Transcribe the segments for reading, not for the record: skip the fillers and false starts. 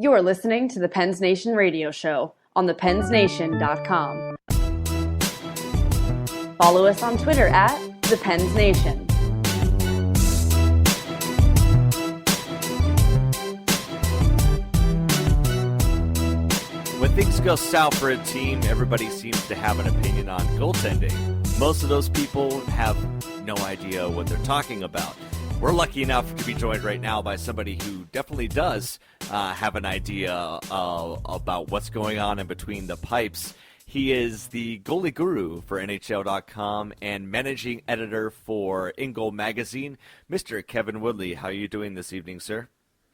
You're listening to the Pens Nation radio show on thepensnation.com. Follow us on Twitter at thepensnation. When things go south for a team, everybody seems to have an opinion on goaltending. Most of those people have no idea what they're talking about. We're lucky enough to be joined right now by somebody who definitely does have an idea about what's going on in between the pipes. He is the goalie guru for NHL.com and managing editor for In Goal Magazine, Mr. Kevin Woodley. How are you doing this evening, sir?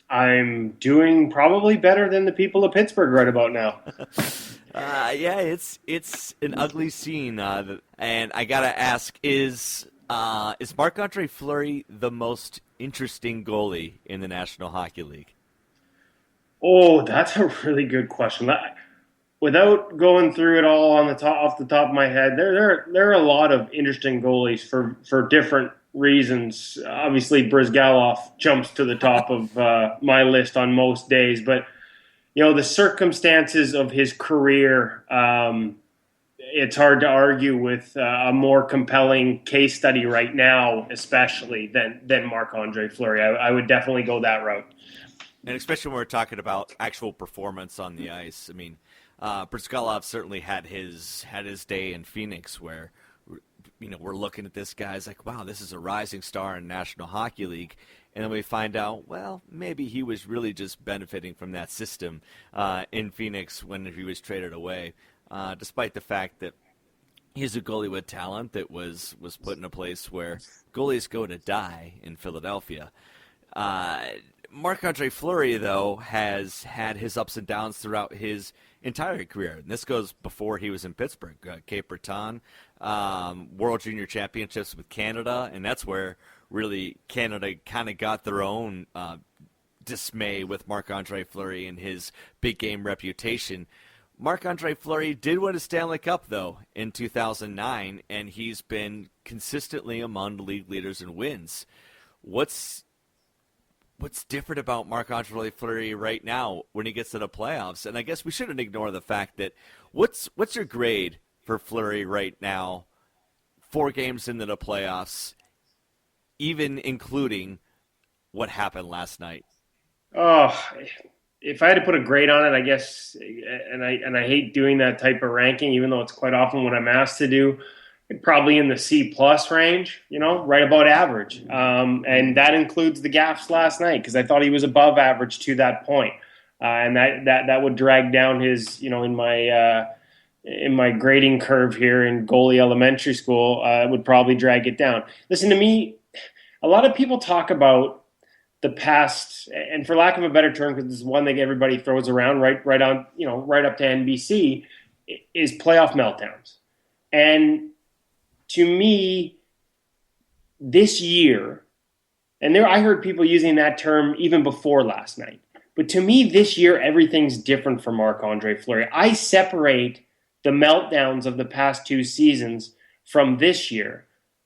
I'm doing probably better than the people of Pittsburgh right about now. Yeah, it's an ugly scene, and I gotta ask: is Marc-Andre Fleury the most interesting goalie in the National Hockey League? Oh, that's a really good question. Without going through it all off the top of my head, there are a lot of interesting goalies for different reasons. Obviously, Brizgalov jumps to the top of my list on most days, but the circumstances of his career, it's hard to argue with a more compelling case study right now, especially than Marc-Andre Fleury. I would definitely go that route. And especially when we're talking about actual performance on the ice. I mean, Brizgalov certainly had his day in Phoenix where we're looking at this guy's like, wow, this is a rising star in National Hockey League. And then we find out, well, maybe he was really just benefiting from that system in Phoenix when he was traded away, despite the fact that he's a goalie with talent that was put in a place where goalies go to die in Philadelphia. Marc-Andre Fleury, though, has had his ups and downs throughout his entire career. And this goes before he was in Pittsburgh. Cape Breton, World Junior Championships with Canada, and that's where really Canada kind of got their own dismay with Marc-Andre Fleury and his big game reputation. Marc-Andre Fleury did win a Stanley Cup, though, in 2009, and he's been consistently among the league leaders in wins. What's different about Marc-Andre Fleury right now when he gets to the playoffs? And I guess we shouldn't ignore the fact that what's your grade for Fleury right now, 4 games into the playoffs, even including what happened last night? Oh, if I had to put a grade on it, I guess, and I hate doing that type of ranking, even though it's quite often what I'm asked to do, probably in the C+ range, right about average. And that includes the gaffes last night because I thought he was above average to that point. And that would drag down his, in my grading curve here in goalie elementary school, it would probably drag it down. Listen to me, a lot of people talk about the past, and for lack of a better term, because this is one that everybody throws around right up to NBC, is playoff meltdowns. And to me, this year, and I heard people using that term even before last night, but to me, this year, everything's different for Marc-Andre Fleury. I separate the meltdowns of the past 2 seasons from this year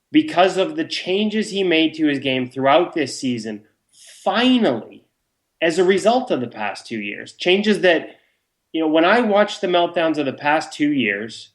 because of the changes he made to his game throughout this season, finally, as a result of the past 2 years. Changes that, when I watched the meltdowns of the past 2 years,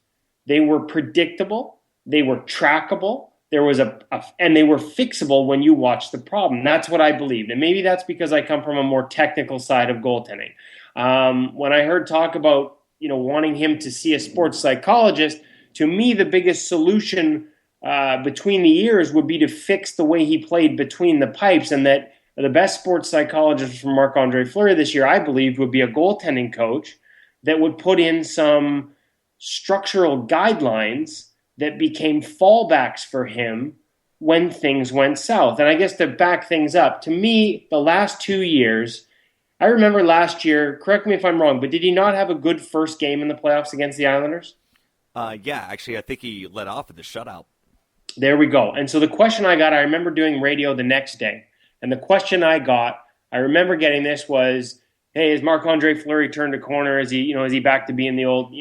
they were predictable. They were trackable. There was and they were fixable when you watch the problem. That's what I believed. And maybe that's because I come from a more technical side of goaltending. When I heard talk about, wanting him to see a sports psychologist, to me, the biggest solution between the years would be to fix the way he played between the pipes, and that the best sports psychologist for Marc-Andre Fleury this year, I believe, would be a goaltending coach that would put in some structural guidelines that became fallbacks for him when things went south. And I guess to back things up, to me, the last 2 years, I remember last year, correct me if I'm wrong, but did he not have a good first game in the playoffs against the Islanders? Yeah, actually, I think he led off with the shutout. There we go. And so the question I got, I remember doing radio the next day, and the question I got, I remember getting this was, hey, is Marc-Andre Fleury turned a corner? Is he back to being the old,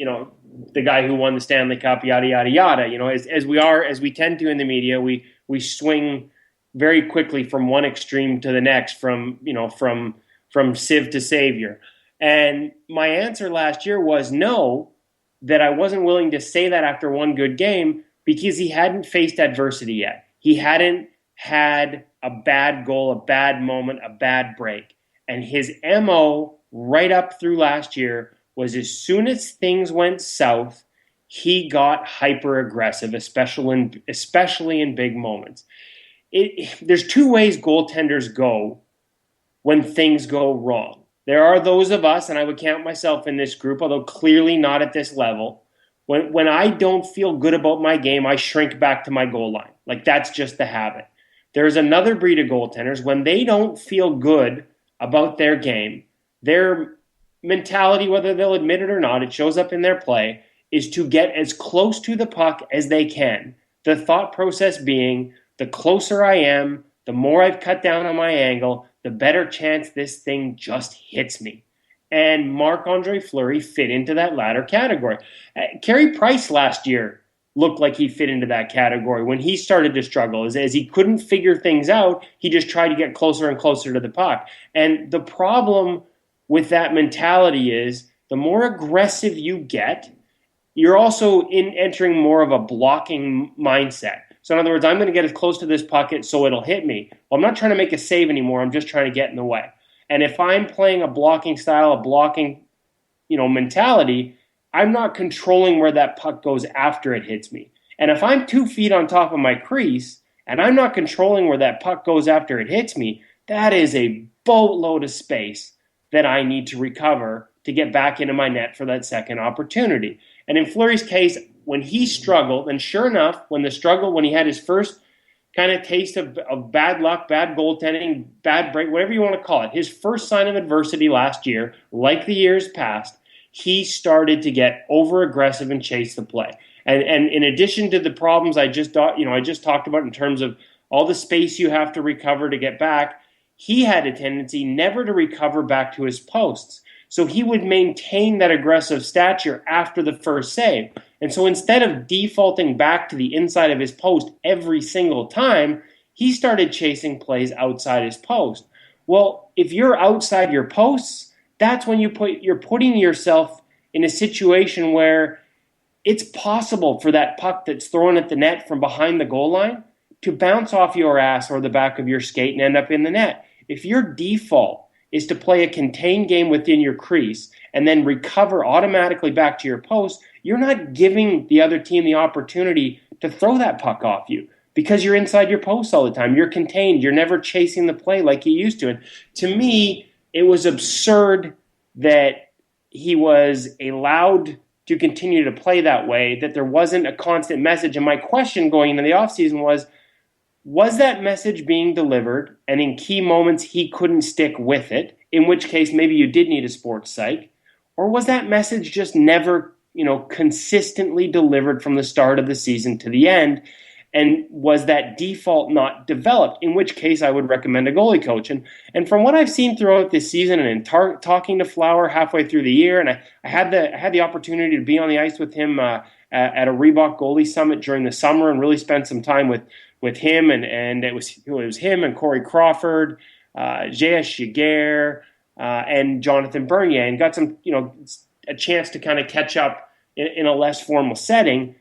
the guy who won the Stanley Cup, yada, yada, yada. As we tend to in the media, we swing very quickly from one extreme to the next, from Civ to Savior. And my answer last year was no, that I wasn't willing to say that after one good game because he hadn't faced adversity yet. He hadn't had a bad goal, a bad moment, a bad break. And his MO right up through last year was as soon as things went south, he got hyper aggressive, especially in big moments. There's two ways goaltenders go when things go wrong. There are those of us, and I would count myself in this group, although clearly not at this level. When I don't feel good about my game, I shrink back to my goal line. Like, that's just the habit. There's another breed of goaltenders, when they don't feel good about their game, their mentality, whether they'll admit it or not, it shows up in their play, is to get as close to the puck as they can. The thought process being, the closer I am, the more I've cut down on my angle, the better chance this thing just hits me. And Marc-Andre Fleury fit into that latter category. Carey Price last year looked like he fit into that category when he started to struggle. As he couldn't figure things out, he just tried to get closer and closer to the puck. And the problem with that mentality is the more aggressive you get, you're also entering more of a blocking mindset. So in other words, I'm going to get as close to this puck so it'll hit me. Well, I'm not trying to make a save anymore. I'm just trying to get in the way. And if I'm playing a blocking style, a blocking, mentality, I'm not controlling where that puck goes after it hits me. And if I'm 2 feet on top of my crease and I'm not controlling where that puck goes after it hits me, that is a boatload of space that I need to recover to get back into my net for that second opportunity. And in Fleury's case, when he struggled, and sure enough, when he had his first kind of taste of bad luck, bad goaltending, bad break, whatever you want to call it, his first sign of adversity last year, like the years past, he started to get over-aggressive and chase the play. And in addition to the problems I just talked about in terms of all the space you have to recover to get back, he had a tendency never to recover back to his posts. So he would maintain that aggressive stature after the first save. And so instead of defaulting back to the inside of his post every single time, he started chasing plays outside his post. Well, if you're outside your posts, that's when you're putting yourself in a situation where it's possible for that puck that's thrown at the net from behind the goal line to bounce off your ass or the back of your skate and end up in the net. If your default is to play a contained game within your crease and then recover automatically back to your post, you're not giving the other team the opportunity to throw that puck off you because you're inside your post all the time. You're contained. You're never chasing the play like you used to. And to me, it was absurd that he was allowed to continue to play that way, that there wasn't a constant message. And my question going into the offseason was that message being delivered, and in key moments he couldn't stick with it, in which case maybe you did need a sports psych, or was that message just never, consistently delivered from the start of the season to the end, and was that default not developed, in which case I would recommend a goalie coach. And from what I've seen throughout this season and in talking to Flower halfway through the year, and I had the opportunity to be on the ice with him at a Reebok goalie summit during the summer and really spend some time with him, and it was him and Corey Crawford, J.S. Giguère, and Jonathan Bernier, and got some, a chance to kind of catch up in a less formal setting.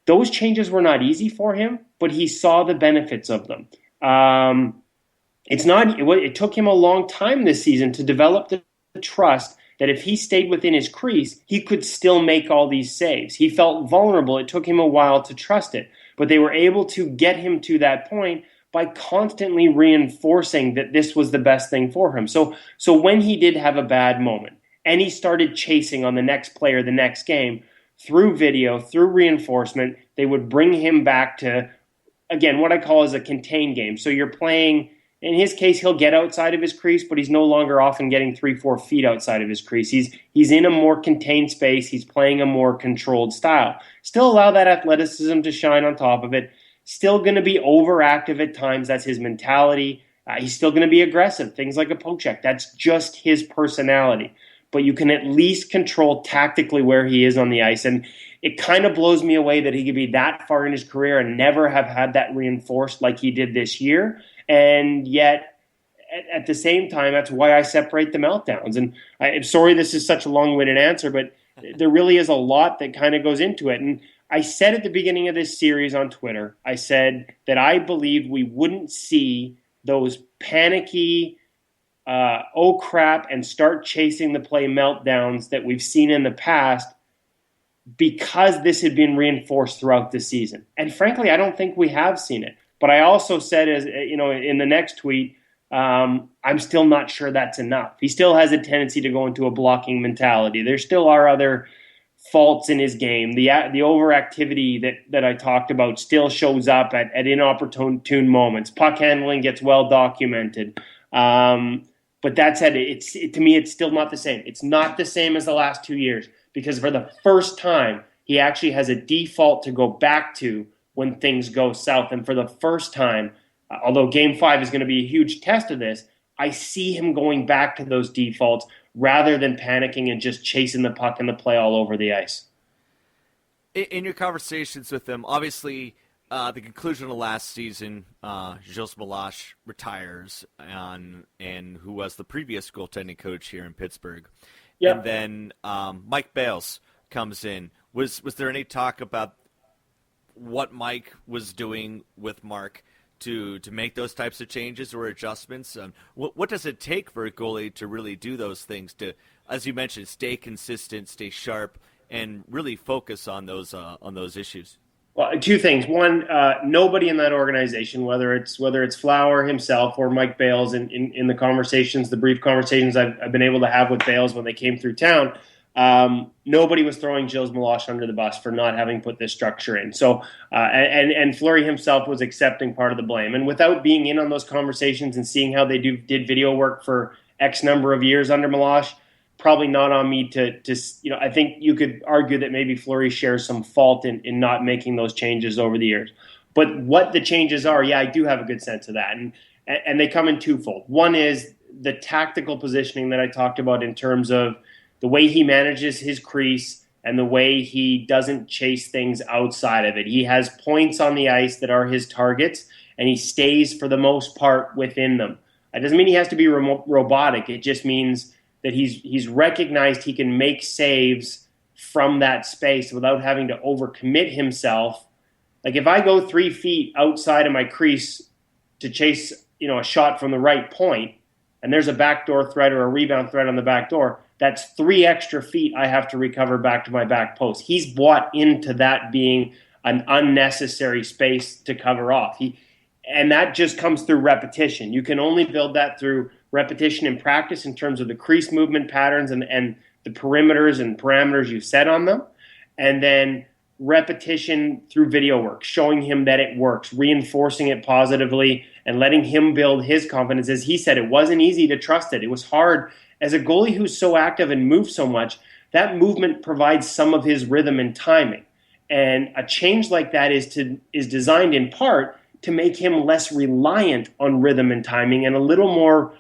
Those changes were not easy for him, but he saw the benefits of them. It took him a long time this season to develop the trust that if he stayed within his crease, he could still make all these saves. He felt vulnerable. It took him a while to trust it. But they were able to get him to that point by constantly reinforcing that this was the best thing for him. So when he did have a bad moment and he started chasing on the next player the next game, through video, through reinforcement, they would bring him back to, again, what I call as a contained game. So you're playing, in his case, he'll get outside of his crease, but he's no longer often getting 3-4 feet outside of his crease. He's in a more contained space. He's playing a more controlled style. Still allow that athleticism to shine on top of it. Still going to be overactive at times. That's his mentality. He's still going to be aggressive. Things like a poke check. That's just his personality. But you can at least control tactically where he is on the ice. And it kind of blows me away that he could be that far in his career and never have had that reinforced like he did this year. And yet, at the same time, that's why I separate the meltdowns. And I'm sorry this is such a long-winded answer, but there really is a lot that kind of goes into it. And I said at the beginning of this series on Twitter, I said that I believed we wouldn't see those panicky, oh crap, and start chasing the play meltdowns that we've seen in the past, because this had been reinforced throughout the season. And frankly, I don't think we have seen it. But I also said, as you know, in the next tweet, I'm still not sure that's enough. He still has a tendency to go into a blocking mentality. There still are other faults in his game. The overactivity that I talked about still shows up at inopportune moments. Puck handling gets well documented. But that said, to me, it's still not the same. It's not the same as the last 2 years, because for the first time, he actually has a default to go back to when things go south. And for the first time, although Game 5 is going to be a huge test of this, I see him going back to those defaults rather than panicking and just chasing the puck and the play all over the ice. In your conversations with him, obviously, the conclusion of last season, Gilles Meloche retires, and who was the previous goaltending coach here in Pittsburgh. Yep. And then Mike Bales comes in. Was there any talk about what Mike was doing with Mark to make those types of changes or adjustments? What does it take for a goalie to really do those things, to, as you mentioned, stay consistent, stay sharp, and really focus on those issues? Well, two things. One, nobody in that organization, whether it's Flower himself or Mike Bales, in the conversations, the brief conversations I've been able to have with Bales when they came through town, nobody was throwing Gilles Meloche under the bus for not having put this structure in. So, and Fleury himself was accepting part of the blame. And without being in on those conversations and seeing how they did video work for X number of years under Meloche, probably not on me to I think you could argue that maybe Fleury shares some fault in not making those changes over the years. But what the changes are, I do have a good sense of that. And they come in twofold. One is the tactical positioning that I talked about in terms of the way he manages his crease and the way he doesn't chase things outside of it. He has points on the ice that are his targets, and he stays for the most part within them. That doesn't mean he has to be robotic. It just means that he's recognized he can make saves from that space without having to overcommit himself. Like if I go 3 feet outside of my crease to chase, a shot from the right point, and there's a backdoor threat or a rebound threat on the back door, that's 3 extra feet I have to recover back to my back post. He's bought into that being an unnecessary space to cover off. And that just comes through repetition. You can only build that through repetition in practice in terms of the crease movement patterns and the perimeters and parameters you set on them. And then repetition through video work, showing him that it works, reinforcing it positively, and letting him build his confidence. As he said, it wasn't easy to trust it. It was hard. As a goalie who's so active and moves so much, that movement provides some of his rhythm and timing. And a change like that is designed in part to make him less reliant on rhythm and timing and a little more,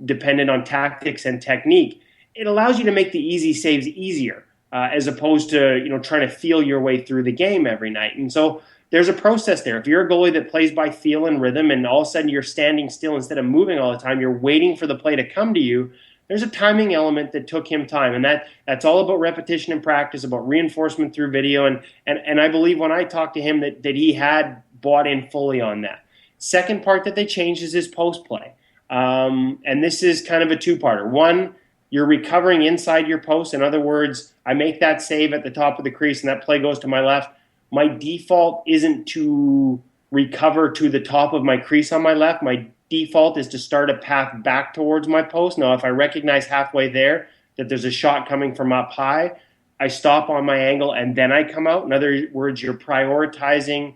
dependent on tactics and technique. It allows you to make the easy saves easier, as opposed to, trying to feel your way through the game every night. And so there's a process there. If you're a goalie that plays by feel and rhythm, and all of a sudden you're standing still instead of moving all the time, you're waiting for the play to come to you, there's a timing element that took him time. And that's all about repetition and practice, about reinforcement through video. And I believe when I talked to him that he had bought in fully on that. Second part that they changed is his post play. And this is kind of a two-parter. One, you're recovering inside your post. In other words, I make that save at the top of the crease and that play goes to my left. My default isn't to recover to the top of my crease on my left. My default is to start a path back towards my post. Now, if I recognize halfway there that there's a shot coming from up high, I stop on my angle and then I come out. In other words, you're prioritizing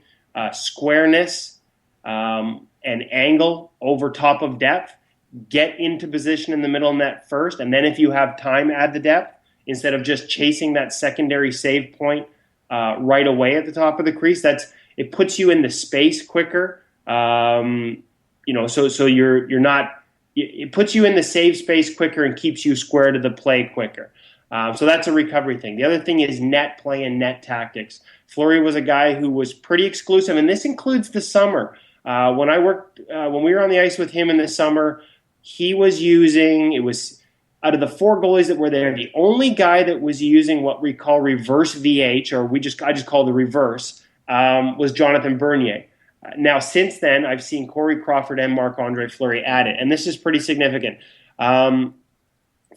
squareness and angle over top of depth. Get into position in the middle of net first, and then if you have time, add the depth instead of just chasing that secondary save point right away at the top of the crease. It puts you in the space quicker. So you're not. It puts you in the save space quicker and keeps you square to the play quicker. So that's a recovery thing. The other thing is net play and net tactics. Fleury was a guy who was pretty exclusive, and this includes the summer. When we were on the ice with him in the summer, he was using, it was out of the 4 goalies that were there, the only guy that was using what we call reverse VH, or I just call the reverse, was Jonathan Bernier. Now, since then, I've seen Corey Crawford and Marc-Andre Fleury at it, and this is pretty significant.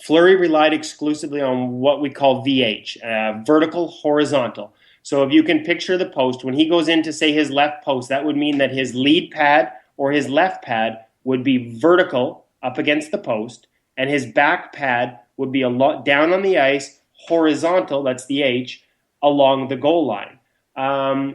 Fleury relied exclusively on what we call VH, vertical, horizontal. So if you can picture the post, when he goes into, say, his left post, that would mean that his lead pad or his left pad would be vertical up against the post, and his back pad would be a lot down on the ice, horizontal, that's the H, along the goal line.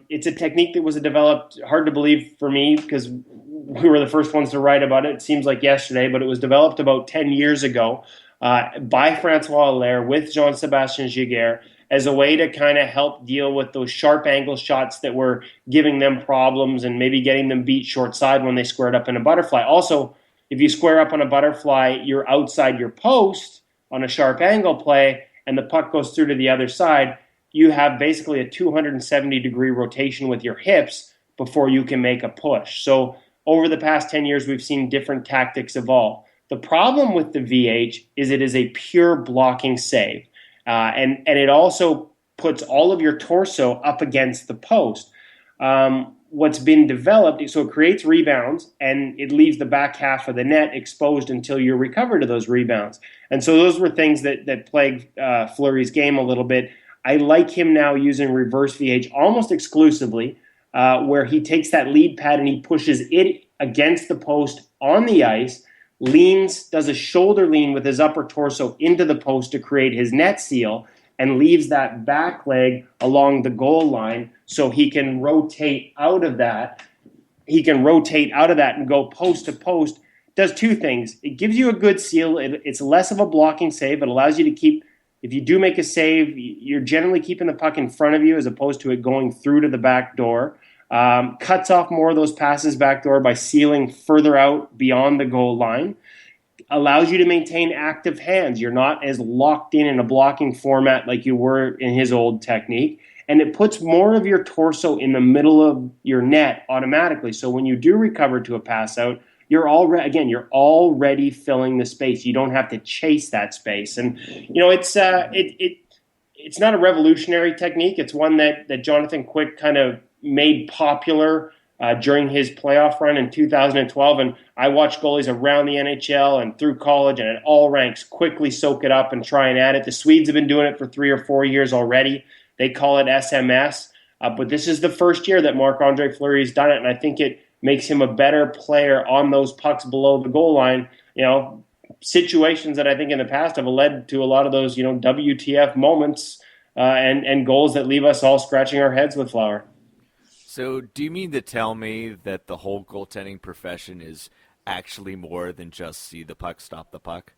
It's a technique that was developed, hard to believe for me because we were the first ones to write about it. It seems like yesterday, but it was developed about 10 years ago by Francois Allaire with Jean-Sébastien Giguère as a way to kind of help deal with those sharp angle shots that were giving them problems and maybe getting them beat short side when they squared up in a butterfly. Also, if you square up on a butterfly, you're outside your post on a sharp angle play and the puck goes through to the other side, you have basically a 270-degree rotation with your hips before you can make a push. So over the past 10 years, we've seen different tactics evolve. The problem with the VH is it is a pure blocking save. And it also puts all of your torso up against the post. What's been developed, so it creates rebounds and it leaves the back half of the net exposed until you recover to those rebounds. And so those were things that plagued Fleury's game a little bit. I like him now using reverse VH almost exclusively, where he takes that lead pad and he pushes it against the post on the ice, leans, does a shoulder lean with his upper torso into the post to create his net seal, and leaves that back leg along the goal line so he can rotate out of that. He can rotate out of that and go post to post. Does 2 things. It gives you a good seal. It's less of a blocking save. It allows you to keep, if you do make a save, you're generally keeping the puck in front of you as opposed to it going through to the back door. Cuts off more of those passes back door by sealing further out beyond the goal line. Allows you to maintain active hands. You're not as locked in a blocking format like you were in his old technique. And it puts more of your torso in the middle of your net automatically. So when you do recover to a pass out, you're already filling the space. You don't have to chase that space. And it's not a revolutionary technique. It's one that Jonathan Quick kind of made popular during his playoff run in 2012. And I watched goalies around the NHL and through college and at all ranks quickly soak it up and try and add it. The Swedes have been doing it for 3 or 4 years already. They call it SMS. But this is the first year that Marc-Andre Fleury has done it, and I think it makes him a better player on those pucks below the goal line. Situations that I think in the past have led to a lot of those, WTF moments and goals that leave us all scratching our heads with Flower. So do you mean to tell me that the whole goaltending profession is actually more than just see the puck, stop the puck?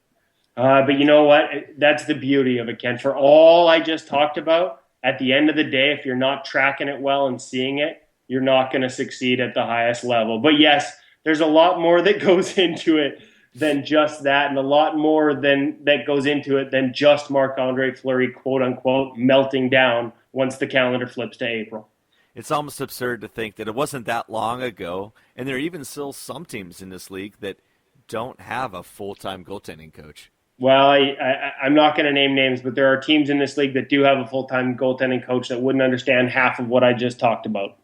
But you know what? That's the beauty of it, Ken. For all I just talked about, at the end of the day, if you're not tracking it well and seeing it, you're not going to succeed at the highest level. But yes, there's a lot more that goes into it than just that, and a lot more that goes into it than just Marc-Andre Fleury, quote-unquote, melting down once the calendar flips to April. It's almost absurd to think that it wasn't that long ago, and there are even still some teams in this league that don't have a full-time goaltending coach. Well, I'm not going to name names, but there are teams in this league that do have a full-time goaltending coach that wouldn't understand half of what I just talked about.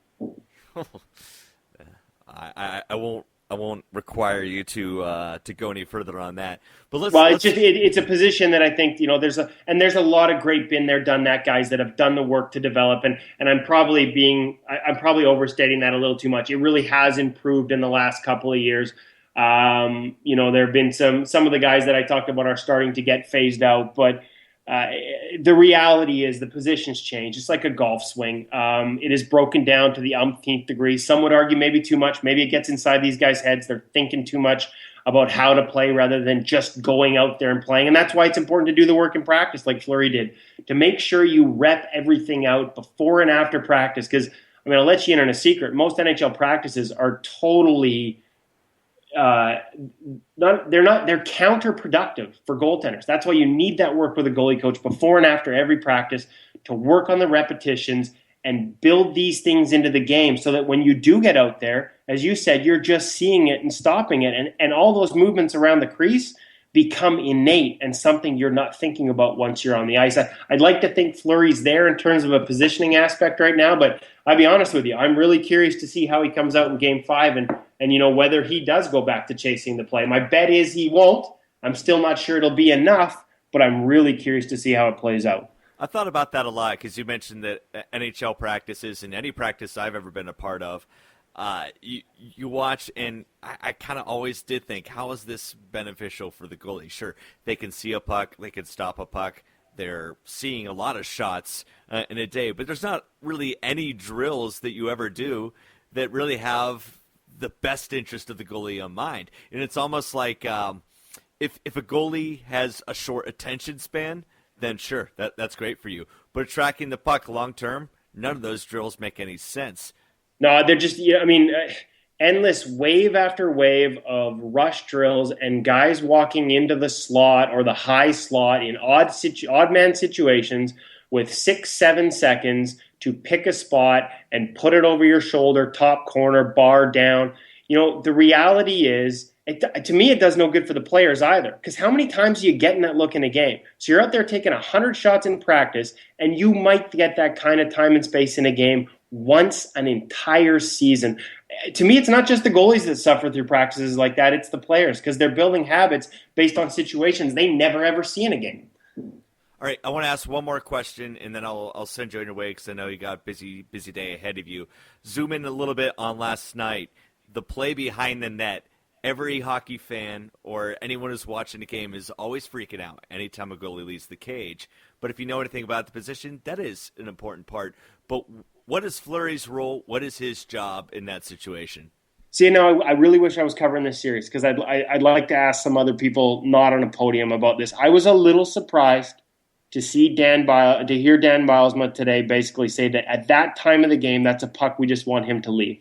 I won't require you to go any further on that. But it's a position that I think there's a lot of great been there, done that guys that have done the work to develop, and I'm probably overstating that a little too much. It really has improved in the last couple of years. There have been some of the guys that I talked about are starting to get phased out, but the reality is the positions change. It's like a golf swing. It is broken down to the umpteenth degree. Some would argue maybe too much. Maybe it gets inside these guys' heads. They're thinking too much about how to play rather than just going out there and playing. And that's why it's important to do the work in practice like Fleury did, to make sure you rep everything out before and after practice. Because I'll let you in on a secret. Most NHL practices are totally they're counterproductive for goaltenders. That's why you need that work with a goalie coach before and after every practice to work on the repetitions and build these things into the game so that when you do get out there as you said, you're just seeing it and stopping it. And all those movements around the crease become innate and something you're not thinking about once you're on the ice. I'd like to think Fleury's there in terms of a positioning aspect right now, but I'll be honest with you, I'm really curious to see how he comes out in Game 5 and whether he does go back to chasing the play. My bet is he won't. I'm still not sure it'll be enough, but I'm really curious to see how it plays out. I thought about that a lot because you mentioned that NHL practices and any practice I've ever been a part of, you watch, and I kind of always did think, how is this beneficial for the goalie? Sure, they can see a puck, they can stop a puck, they're seeing a lot of shots in a day, but there's not really any drills that you ever do that really have the best interest of the goalie in mind. And it's almost like if a goalie has a short attention span, then sure, that's great for you. But tracking the puck long term, none of those drills make any sense. No, they're just, endless wave after wave of rush drills and guys walking into the slot or the high slot in odd man situations with 6-7 seconds to pick a spot and put it over your shoulder, top corner, bar down. The reality is, to me, it does no good for the players either. Because how many times do you get in that look in a game? So you're out there taking 100 shots in practice, and you might get that kind of time and space in a game once an entire season. To me, it's not just the goalies that suffer through practices like that. It's the players, because they're building habits based on situations they never, ever see in a game. All right, I want to ask one more question, and then I'll send you on your way because I know you got a busy day ahead of you. Zoom in a little bit on last night. The play behind the net. Every hockey fan or anyone who's watching the game is always freaking out anytime a goalie leaves the cage. But if you know anything about the position, that is an important part. But what is Fleury's role? What is his job in that situation? See, I really wish I was covering this series because I'd like to ask some other people not on a podium about this. I was a little surprised to hear Dan Bilesma today basically say that at that time of the game, that's a puck we just want him to leave.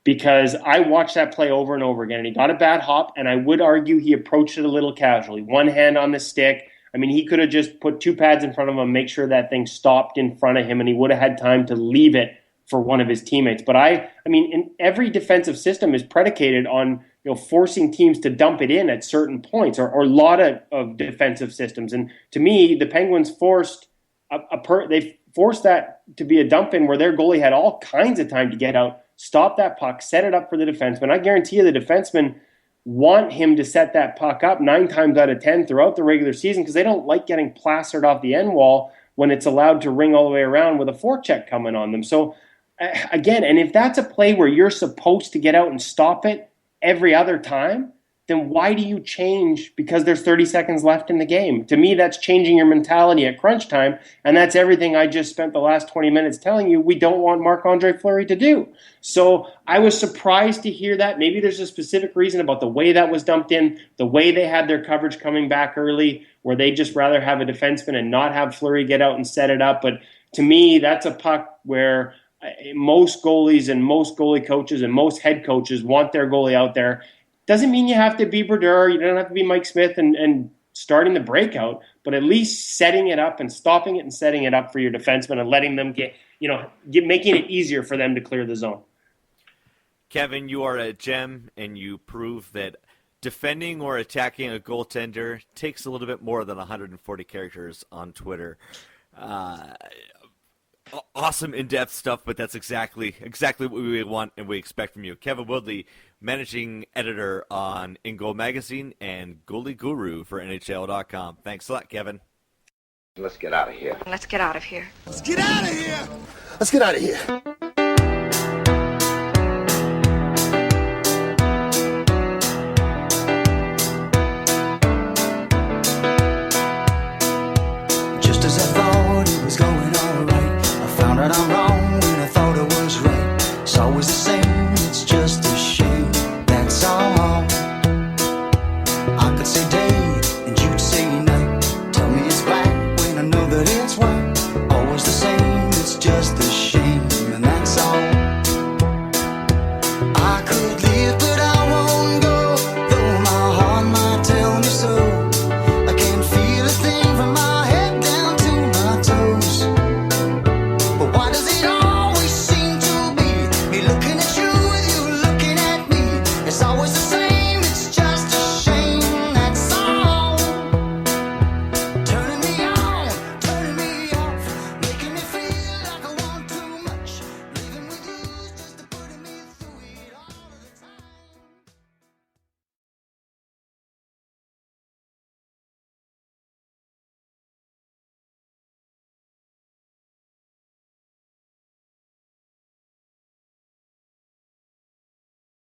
Because I watched that play over and over again, and he got a bad hop, and I would argue he approached it a little casually. One hand on the stick. He could have just put two pads in front of him, make sure that thing stopped in front of him, and he would have had time to leave it for one of his teammates. But in every defensive system is predicated on forcing teams to dump it in at certain points, or a lot of defensive systems. And to me, the Penguins forced that to be a dump in where their goalie had all kinds of time to get out, stop that puck, set it up for the defenseman. I guarantee you the defensemen want him to set that puck up 9 times out of 10 throughout the regular season because they don't like getting plastered off the end wall when it's allowed to ring all the way around with a forecheck coming on them. So, again, and if that's a play where you're supposed to get out and stop it every other time, then why do you change because there's 30 seconds left in the game? To me, that's changing your mentality at crunch time, and that's everything I just spent the last 20 minutes telling you we don't want Marc-Andre Fleury to do. So I was surprised to hear that. Maybe there's a specific reason about the way that was dumped in, the way they had their coverage coming back early, where they just rather have a defenseman and not have Fleury get out and set it up. But to me, that's a puck where most goalies and most goalie coaches and most head coaches want their goalie out there. Doesn't mean you have to be Brodeur, you don't have to be Mike Smith and starting the breakout, but at least setting it up and stopping it and setting it up for your defenseman and letting them making it easier for them to clear the zone. Kevin, you are a gem, and you prove that defending or attacking a goaltender takes a little bit more than 140 characters on Twitter. Awesome in-depth stuff, but that's exactly what we want and we expect from you. Kevin Woodley, managing editor on In Goal Magazine and goalie guru for NHL.com. Thanks a lot, Kevin. Let's get out of here. Let's get out of here. Let's get out of here. Let's get out of here. Just as I thought it was going all right, I found out I'm wrong when I thought it was right. It's always the same, it's just a shame, that's all. I could say